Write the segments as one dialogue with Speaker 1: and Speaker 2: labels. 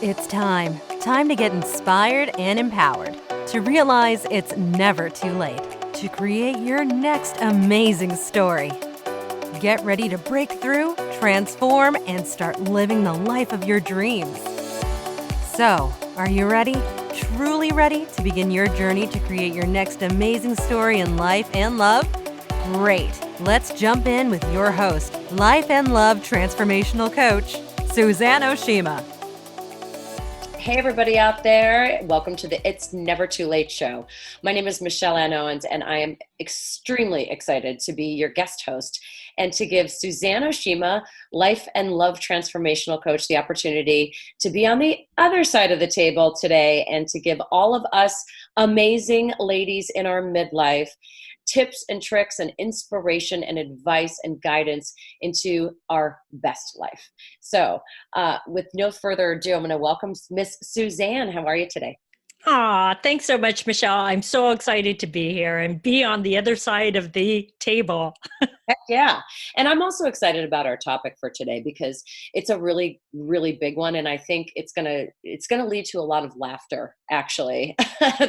Speaker 1: It's time. Time to get inspired and empowered. To realize it's never too late to create your next amazing story. Get ready to break through, transform, and start living the life of your dreams. So, are you ready? Truly ready to begin your journey to create your next amazing story in life and love? Great. Let's jump in with your host, Life and Love Transformational Coach, Suzanne Oshima.
Speaker 2: Hey, everybody out there. Welcome to the It's Never Too Late show. My name is Michelle Ann Owens, and I am extremely excited to be your guest host and to give Suzanne Oshima, Life and Love Transformational Coach, the opportunity to be on the other side of the table today and to give all of us amazing ladies in our midlife tips and tricks and inspiration and advice and guidance into our best life. So with no further ado, I'm going to welcome Miss Suzanne. How are you today?
Speaker 3: Thanks so much, Michelle. I'm so excited to be here and be on the other side of the table.
Speaker 2: Heck yeah. And I'm also excited about our topic for today because it's a really, really big one. And I think it's gonna lead to a lot of laughter, actually,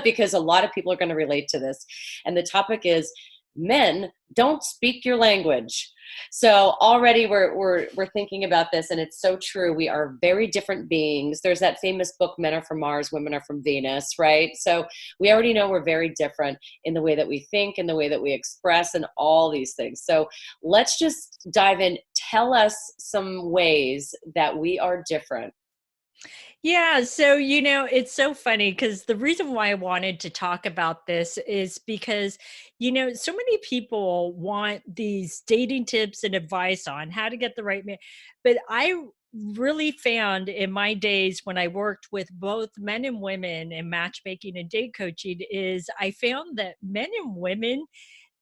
Speaker 2: because a lot of people are going to relate to this. And the topic is men don't speak your language. So already we're thinking about this, and it's so true. We are very different beings. There's that famous book, Men Are From Mars, Women Are From Venus, right? So we already know we're very different in the way that we think, in the way that we express, and all these things. So let's just dive in. Tell us some ways that we are different.
Speaker 3: Yeah, so it's so funny because the reason why I wanted to talk about this is because, so many people want these dating tips and advice on how to get the right man. But I really found in my days when I worked with both men and women in matchmaking and date coaching is I found that men and women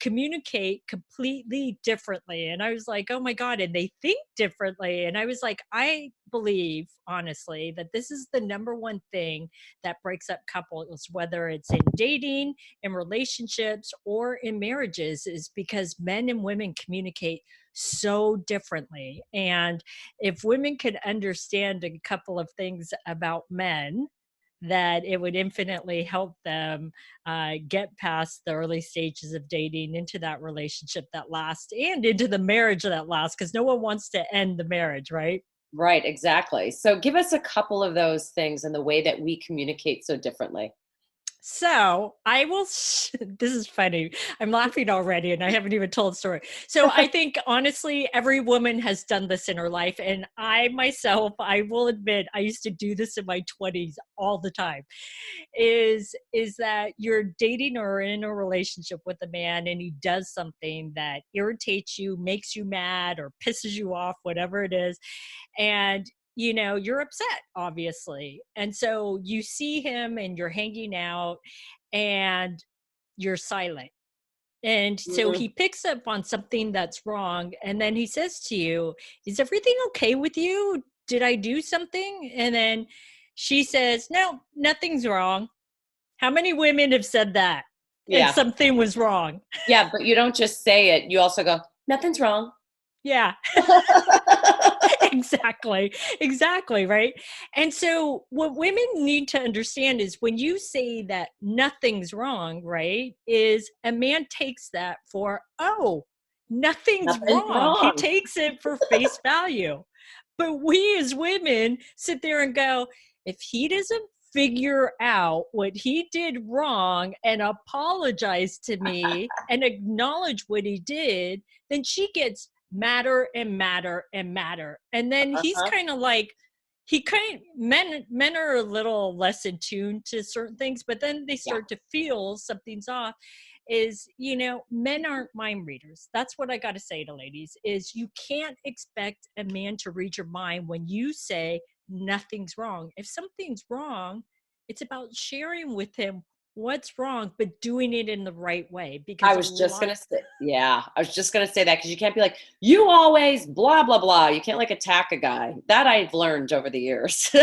Speaker 3: communicate completely differently. And I was like, oh my God, and they think differently. And I was like, I believe, honestly, that this is the number one thing that breaks up couples, whether it's in dating, in relationships, or in marriages, is because men and women communicate so differently. And if women could understand a couple of things about men, that it would infinitely help them get past the early stages of dating into that relationship that lasts and into the marriage that lasts, because no one wants to end the marriage, right?
Speaker 2: Right, exactly. So give us a couple of those things and the way that we communicate so differently.
Speaker 3: So I will, this is funny. I'm laughing already and I haven't even told the story. So I think honestly, every woman has done this in her life. And I myself, I will admit, I used to do this in my 20s all the time, is that you're dating or in a relationship with a man and he does something that irritates you, makes you mad or pisses you off, whatever it is. And you're upset, obviously. And so you see him and you're hanging out and you're silent. And so
Speaker 2: Mhm.
Speaker 3: he picks up on something that's wrong. And then he says to you, is everything okay with you? Did I do something? And then she says, no, nothing's wrong. How many women have said that? And
Speaker 2: Yeah.
Speaker 3: something was wrong.
Speaker 2: Yeah, but you don't just say it. You also go, nothing's wrong.
Speaker 3: Yeah. Exactly, right? And so what women need to understand is when you say that nothing's wrong, right, is a man takes that for, oh, nothing's
Speaker 2: Nothing's
Speaker 3: wrong. He
Speaker 2: wrong.
Speaker 3: takes it for face value. But we as women sit there and go, if he doesn't figure out what he did wrong and apologize to me and acknowledge what he did, then she gets madder and madder and madder. And then he's
Speaker 2: Uh-huh.
Speaker 3: kind of like, men are a little less in tune to certain things, but then they
Speaker 2: Yeah.
Speaker 3: start to feel something's off. Is men aren't mind readers. That's what I got to say to ladies, is you can't expect a man to read your mind when you say nothing's wrong. If something's wrong, it's about sharing with him what's wrong, but doing it in the right way,
Speaker 2: I
Speaker 3: because a
Speaker 2: was just
Speaker 3: lot.
Speaker 2: gonna say, yeah, I was just gonna say that because you can't be like, you always blah blah blah. You can't like attack a guy. That I've learned over the years.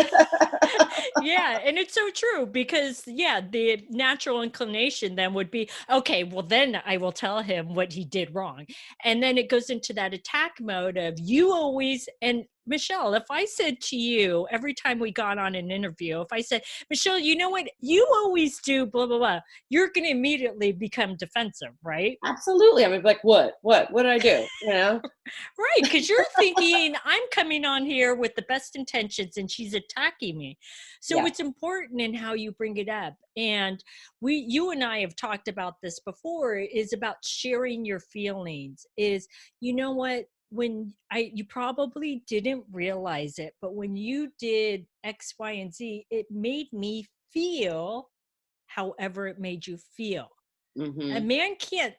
Speaker 3: Yeah, and it's so true because the natural inclination then would be, okay, well then I will tell him what he did wrong. And then it goes into that attack mode of you always, and Michelle, if I said to you every time we got on an interview, if I said, Michelle, you know what? You always do blah, blah, blah. You're going to immediately become defensive, right?
Speaker 2: Absolutely. I mean, like, what did I do? You know?
Speaker 3: Right. Because you're thinking, I'm coming on here with the best intentions and she's attacking me. So
Speaker 2: Yeah.
Speaker 3: it's important in how you bring it up. And you and I have talked about this before, is about sharing your feelings. Is, you know what? You probably didn't realize it, but when you did X, Y, and Z, it made me feel however it made you feel. A
Speaker 2: Hmm.
Speaker 3: man can't,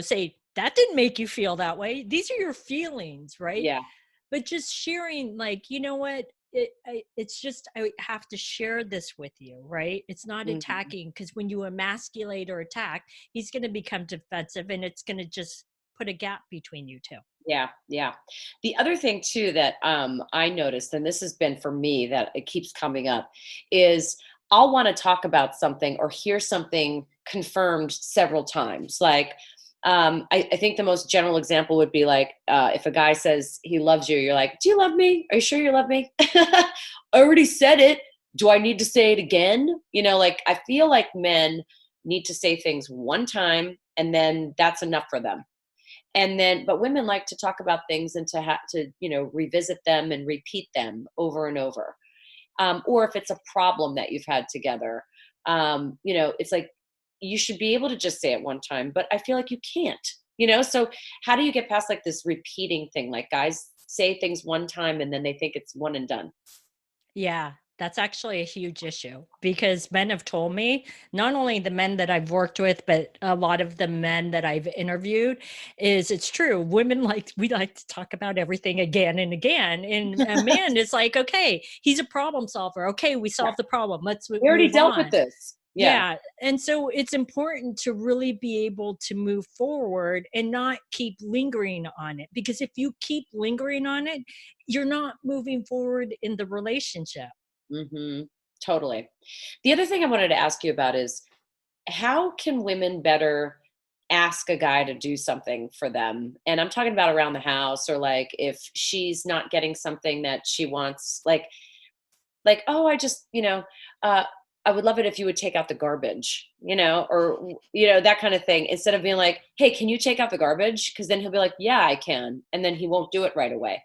Speaker 3: say that didn't make you feel that way. These are your feelings, right?
Speaker 2: Yeah.
Speaker 3: But just sharing, like, you know what? It's just, I have to share this with you, right? It's not
Speaker 2: Hmm.
Speaker 3: attacking, because when you emasculate or attack, he's going to become defensive, and it's going to just put a gap between you two.
Speaker 2: Yeah, yeah. The other thing too that I noticed, and this has been for me that it keeps coming up, is I'll want to talk about something or hear something confirmed several times. Like, I think the most general example would be like, if a guy says he loves you, you're like, "Do you love me? Are you sure you love me?" I already said it. Do I need to say it again? You know, like I feel like men need to say things one time, and then that's enough for them. And then but women like to talk about things and to have to, revisit them and repeat them over and over. Or if it's a problem that you've had together, it's like you should be able to just say it one time, but I feel like you can't. So how do you get past like this repeating thing? Like guys say things one time and then they think it's one and done.
Speaker 3: Yeah, that's actually a huge issue, because men have told me, not only the men that I've worked with, but a lot of the men that I've interviewed, is it's true. Women we like to talk about everything again and again. And a man is like, okay, he's a problem solver. Okay, we
Speaker 2: Yeah,
Speaker 3: solved the problem. Let's
Speaker 2: we already
Speaker 3: move
Speaker 2: dealt with
Speaker 3: on.
Speaker 2: this. Yeah.
Speaker 3: Yeah. And so it's important to really be able to move forward and not keep lingering on it. Because if you keep lingering on it, you're not moving forward in the relationship.
Speaker 2: Hmm. Totally. The other thing I wanted to ask you about is how can women better ask a guy to do something for them? And I'm talking about around the house, or like if she's not getting something that she wants, like, oh, uh, I would love it if you would take out the garbage, or that kind of thing. Instead of being like, hey, can you take out the garbage? Because then he'll be like, yeah, I can, and then he won't do it right away.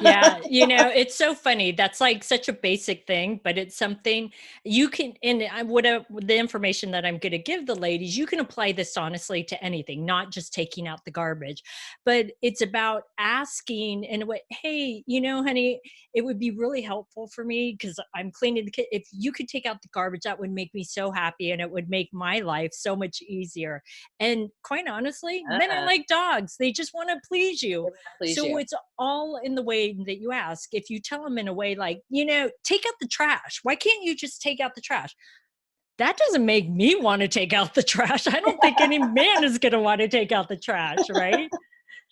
Speaker 3: Yeah, it's so funny. That's like such a basic thing, but it's something you can, and the information that I'm going to give the ladies, you can apply this honestly to anything, not just taking out the garbage, but it's about asking in a way, hey, honey, it would be really helpful for me because I'm cleaning the kitchen. If you could take out the garbage, that would make me so happy and it would make my life so much easier. And quite honestly, men are
Speaker 2: Ah,
Speaker 3: like dogs. They just want to please you.
Speaker 2: they're gonna please
Speaker 3: So
Speaker 2: you.
Speaker 3: it's all in the way that you ask. If you tell them in a way like, take out the trash. Why can't you just take out the trash? That doesn't make me want to take out the trash. I don't think any man is going to want to take out the trash, right?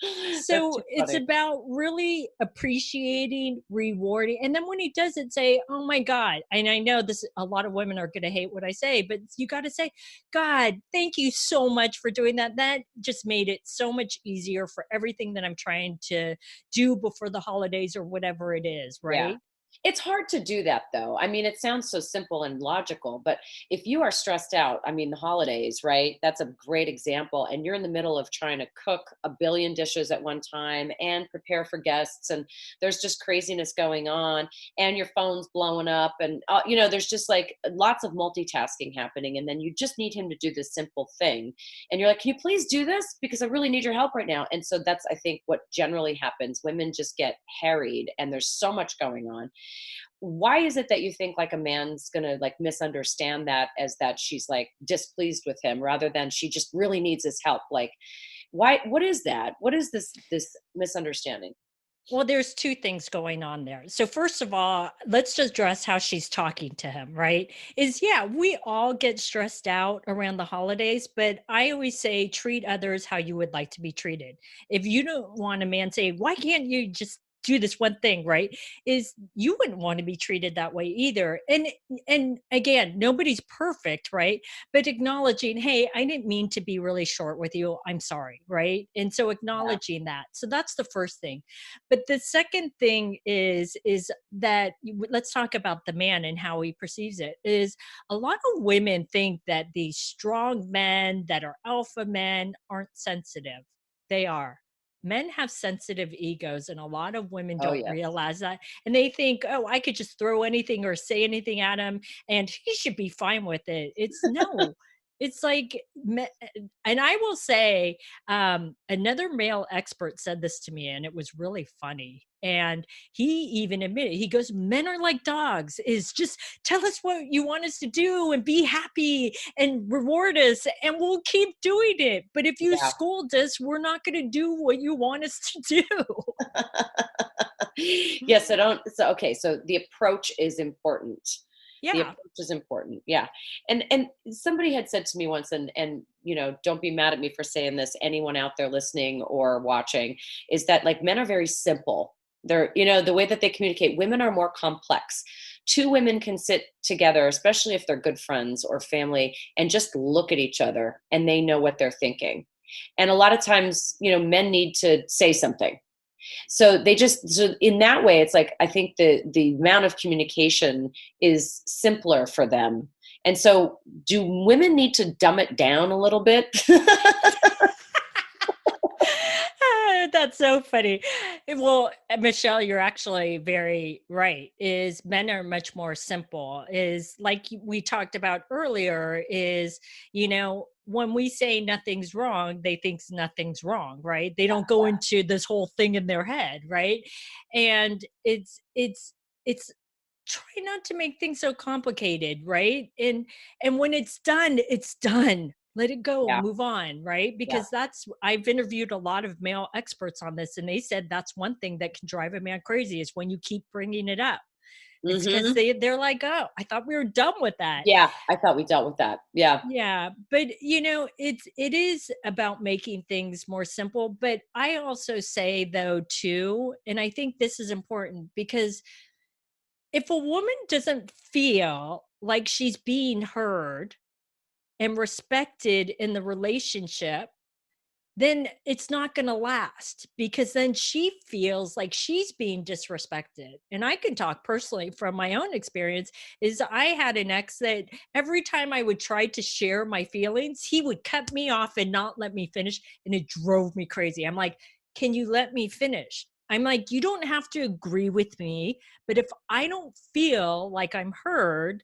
Speaker 2: That's
Speaker 3: So
Speaker 2: too
Speaker 3: it's
Speaker 2: funny.
Speaker 3: about really appreciating, rewarding. And then when he does it, say, oh my God. And I know this, a lot of women are going to hate what I say, but you got to say, God, thank you so much for doing that. That just made it so much easier for everything that I'm trying to do before the holidays or whatever it is.
Speaker 2: Yeah.
Speaker 3: Right.
Speaker 2: It's hard to do that though. I mean, it sounds so simple and logical, but if you are stressed out, I mean, the holidays, right? That's a great example. And you're in the middle of trying to cook a billion dishes at one time and prepare for guests. And there's just craziness going on and your phone's blowing up. And, there's just like lots of multitasking happening. And then you just need him to do this simple thing. And you're like, can you please do this? Because I really need your help right now. And so that's, I think, what generally happens. Women just get harried and there's so much going on. Why is it that you think like a man's gonna like misunderstand that as that she's like displeased with him rather than she just really needs his help? Like, why? What is that? What is this misunderstanding?
Speaker 3: Well, there's two things going on there. So first of all, let's just address how she's talking to him, right? Is yeah, we all get stressed out around the holidays, but I always say treat others how you would like to be treated. If you don't want a man say, why can't you just do this one thing, right? Is you wouldn't want to be treated that way either. And again, nobody's perfect, right? But acknowledging, hey, I didn't mean to be really short with you. I'm sorry, right? And so
Speaker 2: Yeah.
Speaker 3: acknowledging that. So that's the first thing. But the second thing is that let's talk about the man and how he perceives it. Is a lot of women think that these strong men that are alpha men aren't sensitive. They are. Men have sensitive egos, and a lot of women
Speaker 2: Oh
Speaker 3: don't
Speaker 2: yes.
Speaker 3: realize that. And they think, oh, I could just throw anything or say anything at him and he should be fine with it. It's no. It's like, and I will say, another male expert said this to me, and it was really funny. And he even admitted, he goes, men are like dogs, is just tell us what you want us to do and be happy and reward us, and we'll keep doing it. But if you
Speaker 2: Yeah.
Speaker 3: scold us, we're not going to do what you want us to do.
Speaker 2: Yes. So don't. So okay. So the approach is important. The
Speaker 3: Yeah.
Speaker 2: approach is important. Yeah. And somebody had said to me once, and don't be mad at me for saying this. Anyone out there listening or watching, is that like men are very simple. They're the way that they communicate. Women are more complex. Two women can sit together, especially if they're good friends or family, and just look at each other, and they know what they're thinking. And a lot of times, men need to say something, so in that way, it's like I think the amount of communication is simpler for them. And so do women need to dumb it down a little bit?
Speaker 3: That's so funny. Well, Michelle, you're actually very right. Is men are much more simple. Is like we talked about earlier. Is when we say nothing's wrong, they think nothing's wrong, right? They don't go into this whole thing in their head, right? And it's try not to make things so complicated, right? And when it's done, it's done. Let it go,
Speaker 2: Yeah,
Speaker 3: move on, right?
Speaker 2: yeah.
Speaker 3: Because I've interviewed a lot of male experts on this, and they said that's one thing that can drive a man crazy is when you keep bringing it up. It's because
Speaker 2: Hmm.
Speaker 3: they're like, oh, I thought we were done with that.
Speaker 2: Yeah, I thought we dealt with that. Yeah.
Speaker 3: Yeah, but it is about making things more simple. But I also say though too, and I think this is important because if a woman doesn't feel like she's being heard and respected in the relationship, then it's not going to last because then she feels like she's being disrespected. And I can talk personally from my own experience is I had an ex that every time I would try to share my feelings, he would cut me off and not let me finish, and it drove me crazy. I'm like, "Can you let me finish?" I'm like, "You don't have to agree with me, but if I don't feel like I'm heard,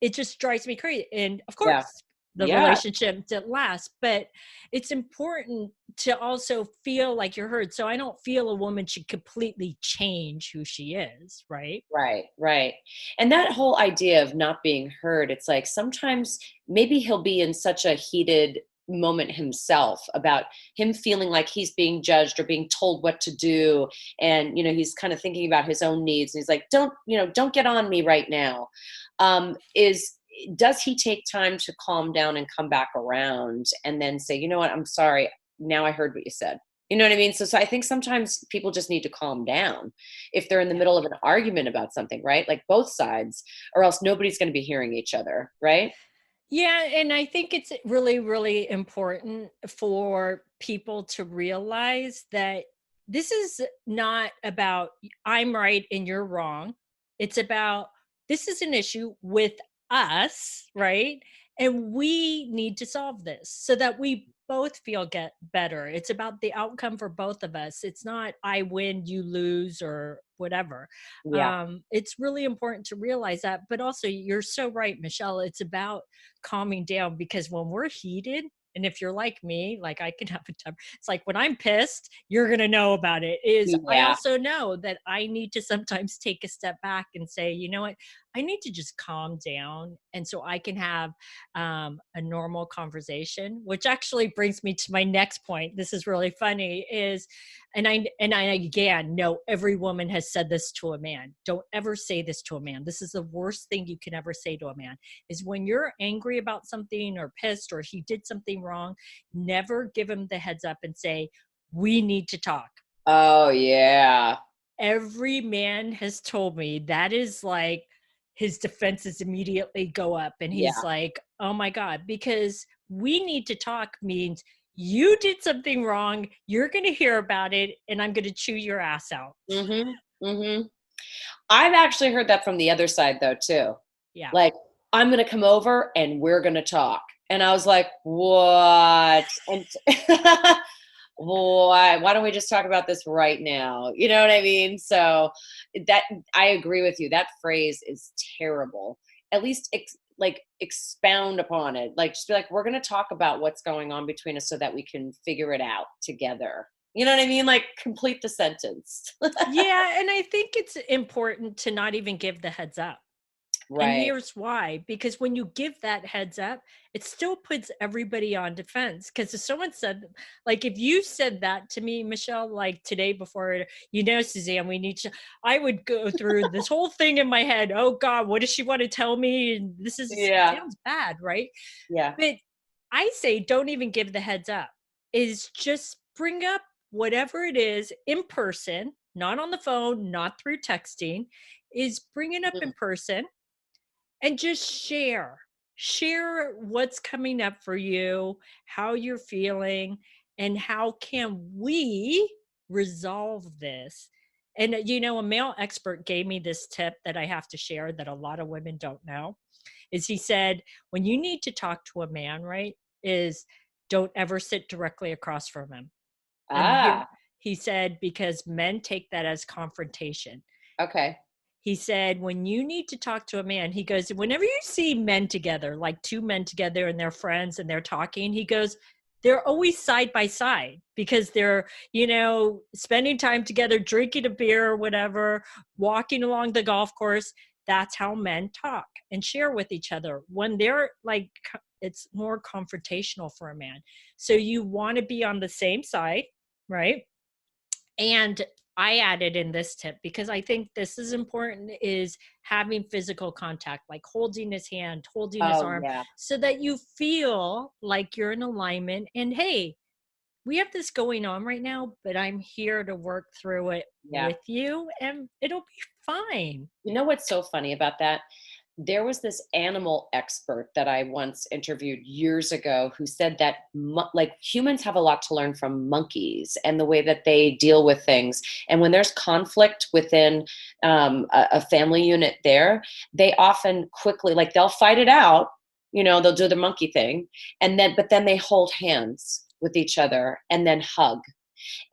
Speaker 3: it just drives me crazy." And of
Speaker 2: Yeah.
Speaker 3: course, the
Speaker 2: Yeah.
Speaker 3: relationship didn't last, but it's important to also feel like you're heard. So I don't feel a woman should completely change who she is, right?
Speaker 2: Right, right. And that whole idea of not being heard, it's like sometimes maybe he'll be in such a heated moment himself about him feeling like he's being judged or being told what to do. And, he's kind of thinking about his own needs. And he's like, don't get on me right now. Does he take time to calm down and come back around and then say, you know what, I'm sorry. Now I heard what you said. You know what I mean? So I think sometimes people just need to calm down if they're in the
Speaker 3: Yeah.
Speaker 2: middle of an argument about something, right? Like both sides, or else nobody's going to be hearing each other, right?
Speaker 3: Yeah, and I think it's really, really important for people to realize that this is not about I'm right and you're wrong. It's about this is an issue with us, right? And we need to solve this so that we both feel get better. It's about the outcome for both of us. It's not I win, you lose, or whatever.
Speaker 2: Yeah.
Speaker 3: It's really important to realize that. But also, you're so right, Michelle. It's about calming down because when we're heated, and if you're like me, like I can have a temper. It's like when I'm pissed, you're gonna know about it. Is I
Speaker 2: Yeah.
Speaker 3: also know that I need to sometimes take a step back and say, you know what, I need to just calm down, and so I can have a normal conversation. Which actually brings me to my next point. This is really funny. Is and I again know every woman has said this to a man. Don't ever say this to a man. This is the worst thing you can ever say to a man is when you're angry about something or pissed or he did something wrong, never give him the heads up and say, we need to talk.
Speaker 2: Oh, yeah.
Speaker 3: every man has told me that is like his defenses immediately go up and he's
Speaker 2: Yeah.
Speaker 3: like, oh my God, because we need to talk means you did something wrong. You're going to hear about it and I'm going to chew your ass out.
Speaker 2: Mm-hmm. Mm-hmm. I've actually heard that from the other side though, too.
Speaker 3: Yeah.
Speaker 2: Like, I'm going to come over and we're going to talk. And I was like, what? And why don't we just talk about this right now? You know what I mean? So that, I agree with you. That phrase is terrible. At least like expound upon it. Like, just be like, we're going to talk about what's going on between us so that we can figure it out together. You know what I mean? Like, complete the sentence.
Speaker 3: Yeah. And I think it's important to not even give the heads up. And
Speaker 2: Right.
Speaker 3: here's why, because when you give that heads up, it still puts everybody on defense. Because if someone said, like, if you said that to me, Michelle, like today before, Suzanne, we need to, I would go through this whole thing in my head. Oh God, what does she want to tell me? And
Speaker 2: Yeah.
Speaker 3: sounds bad, right?
Speaker 2: Yeah.
Speaker 3: But I say, don't even give the heads up, is just bring up whatever it is in person, not on the phone, not through texting, is bring it up in person and just share what's coming up for you, how you're feeling, and how can we resolve this. And a male expert gave me this tip that I have to share that a lot of women don't know, is he said, when you need to talk to a man, right, is don't ever sit directly across from him. And here
Speaker 2: Ah,
Speaker 3: he said, because men take that as confrontation.
Speaker 2: okay.
Speaker 3: He said, when you need to talk to a man, he goes, whenever you see men together, like two men together and they're friends and they're talking, he goes, they're always side by side because they're, spending time together, drinking a beer or whatever, walking along the golf course. That's how men talk and share with each other. When they're like, it's more confrontational for a man. So you want to be on the same side, right? And I added in this tip because I think this is important, is having physical contact, like holding his hand, holding his
Speaker 2: Oh,
Speaker 3: arm,
Speaker 2: yeah.
Speaker 3: so that you feel like you're in alignment. And hey, we have this going on right now, but I'm here to work through it
Speaker 2: Yeah.
Speaker 3: with you and it'll be fine.
Speaker 2: You know what's so funny about that? There was this animal expert that I once interviewed years ago who said that like humans have a lot to learn from monkeys and the way that they deal with things. And when there's conflict within a family unit there, they often quickly, like they'll fight it out, they'll do the monkey thing. But then they hold hands with each other and then hug.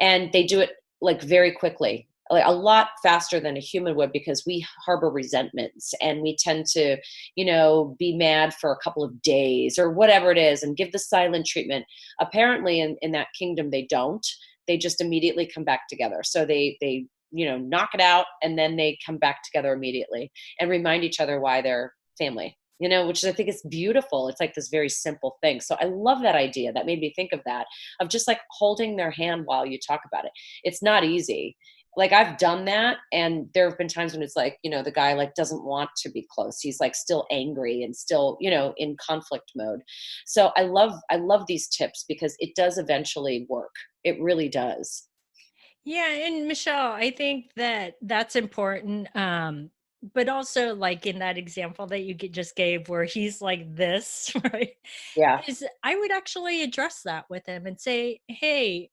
Speaker 2: And they do it like very quickly, like a lot faster than a human would, because we harbor resentments and we tend to, be mad for a couple of days or whatever it is and give the silent treatment. Apparently in that kingdom, they don't. They just immediately come back together. So they knock it out and then they come back together immediately and remind each other why they're family. Which I think is beautiful. It's like this very simple thing. So I love that idea. That made me think of that, of just like holding their hand while you talk about it. It's not easy. Like I've done that. And there have been times when it's like, the guy like doesn't want to be close. He's like still angry and still, in conflict mode. So I love these tips because it does eventually work. It really does.
Speaker 3: Yeah, and Michelle, I think that that's important. But also, like in that example that you just gave, where he's like this, right?
Speaker 2: Yeah.
Speaker 3: Is I would actually address that with him and say, "Hey,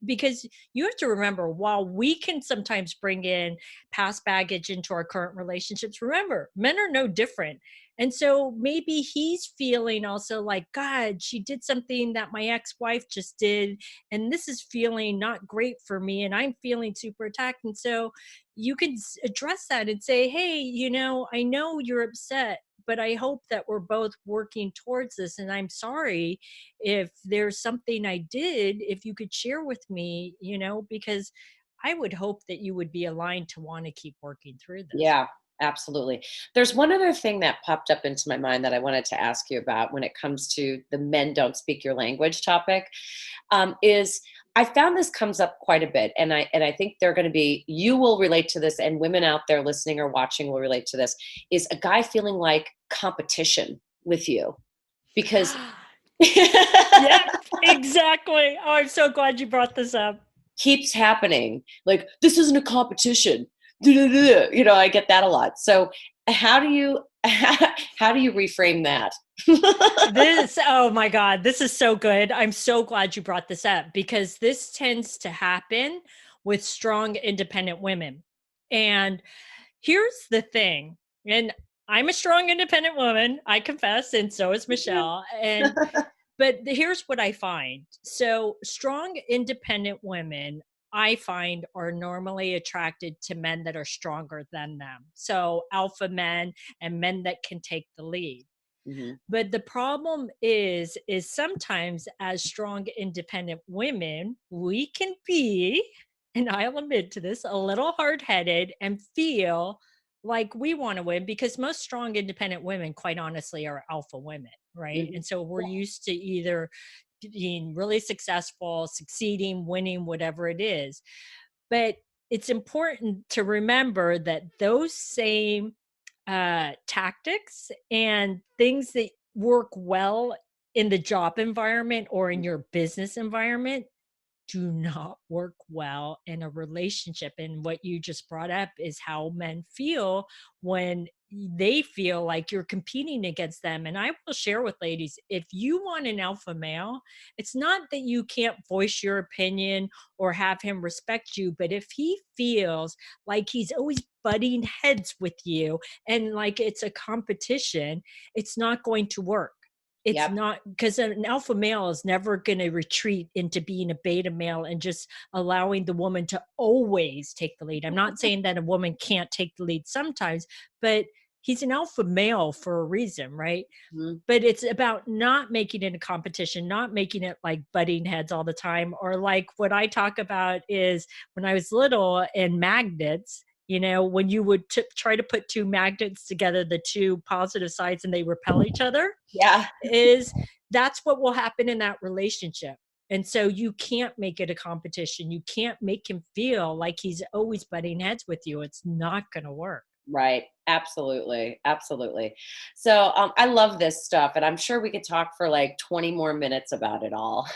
Speaker 3: because you have to remember, while we can sometimes bring in past baggage into our current relationships, remember, men are no different." And so maybe he's feeling also like, God, she did something that my ex-wife just did, and this is feeling not great for me, and I'm feeling super attacked. And so you can address that and say, hey, I know you're upset, but I hope that we're both working towards this. And I'm sorry if there's something I did, if you could share with me, because I would hope that you would be aligned to want to keep working through this.
Speaker 2: Yeah, absolutely. There's one other thing that popped up into my mind that I wanted to ask you about when it comes to the men don't speak your language topic. Is I found this comes up quite a bit, and I think they're going to be, you will relate to this, and women out there listening or watching will relate to this. Is a guy feeling like competition with you because
Speaker 3: Yeah, exactly. Oh, I'm so glad you brought this up.
Speaker 2: keeps happening. Like, this isn't a competition. You know, I get that a lot. So how do you how do you reframe that?
Speaker 3: Oh my God, this is so good. I'm so glad you brought this up because this tends to happen with strong, independent women. And here's the thing, and I'm a strong, independent woman, I confess, and so is Michelle. But here's what I find. So, strong, independent women, I find, are normally attracted to men that are stronger than them. So, alpha men and men that can take the lead.
Speaker 2: Mhm.
Speaker 3: But the problem is sometimes as strong, independent women, we can be, and I'll admit to this, a little hard-headed and feel like we want to win because most strong, independent women, quite honestly, are alpha women, right?
Speaker 2: Mhm.
Speaker 3: And so we're used to either being really successful, succeeding, winning, whatever it is. But it's important to remember that those same tactics and things that work well in the job environment or in your business environment do not work well in a relationship. And what you just brought up is how men feel when they feel like you're competing against them. And I will share with ladies, if you want an alpha male, it's not that you can't voice your opinion or have him respect you, but if he feels like he's always butting heads with you and like it's a competition, it's not going to work. It's
Speaker 2: Yep.
Speaker 3: not, because an alpha male is never going to retreat into being a beta male and just allowing the woman to always take the lead. I'm not saying that a woman can't take the lead sometimes, but he's an alpha male for a reason, right?
Speaker 2: Mhm.
Speaker 3: But it's about not making it a competition, not making it like butting heads all the time. Or like what I talk about is when I was little and magnets, when you would try to put two magnets together, the two positive sides, and they repel each other,
Speaker 2: Yeah.
Speaker 3: is that's what will happen in that relationship. And so you can't make it a competition. You can't make him feel like he's always butting heads with you. It's not going to work.
Speaker 2: Right. Absolutely. Absolutely. So I love this stuff, and I'm sure we could talk for like 20 more minutes about it all.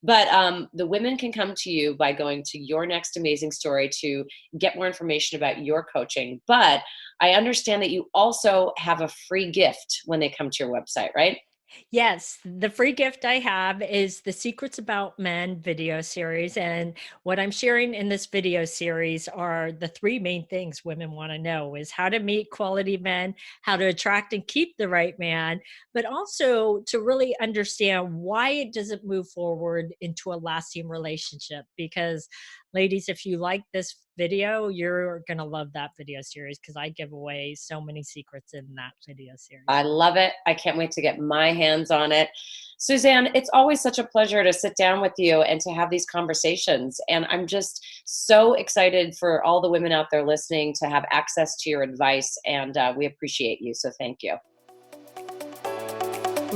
Speaker 2: But the women can come to you by going to Your Next Amazing Story to get more information about your coaching. But I understand that you also have a free gift when they come to your website, right?
Speaker 3: Yes, the free gift I have is the Secrets About Men video series. And what I'm sharing in this video series are the three main things women want to know is how to meet quality men, how to attract and keep the right man, but also to really understand why it doesn't move forward into a lasting relationship. Because ladies, if you like this video, you're going to love that video series because I give away so many secrets in that video series.
Speaker 2: I love it. I can't wait to get my hands on it. Suzanne, it's always such a pleasure to sit down with you and to have these conversations. And I'm just so excited for all the women out there listening to have access to your advice. And we appreciate you. So thank you.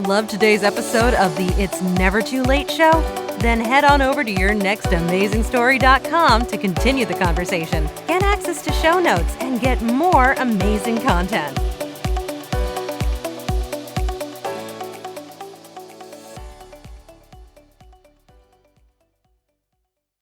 Speaker 1: Love today's episode of the It's Never Too Late show? Then head on over to yournextamazingstory.com to continue the conversation, get access to show notes, and get more amazing content.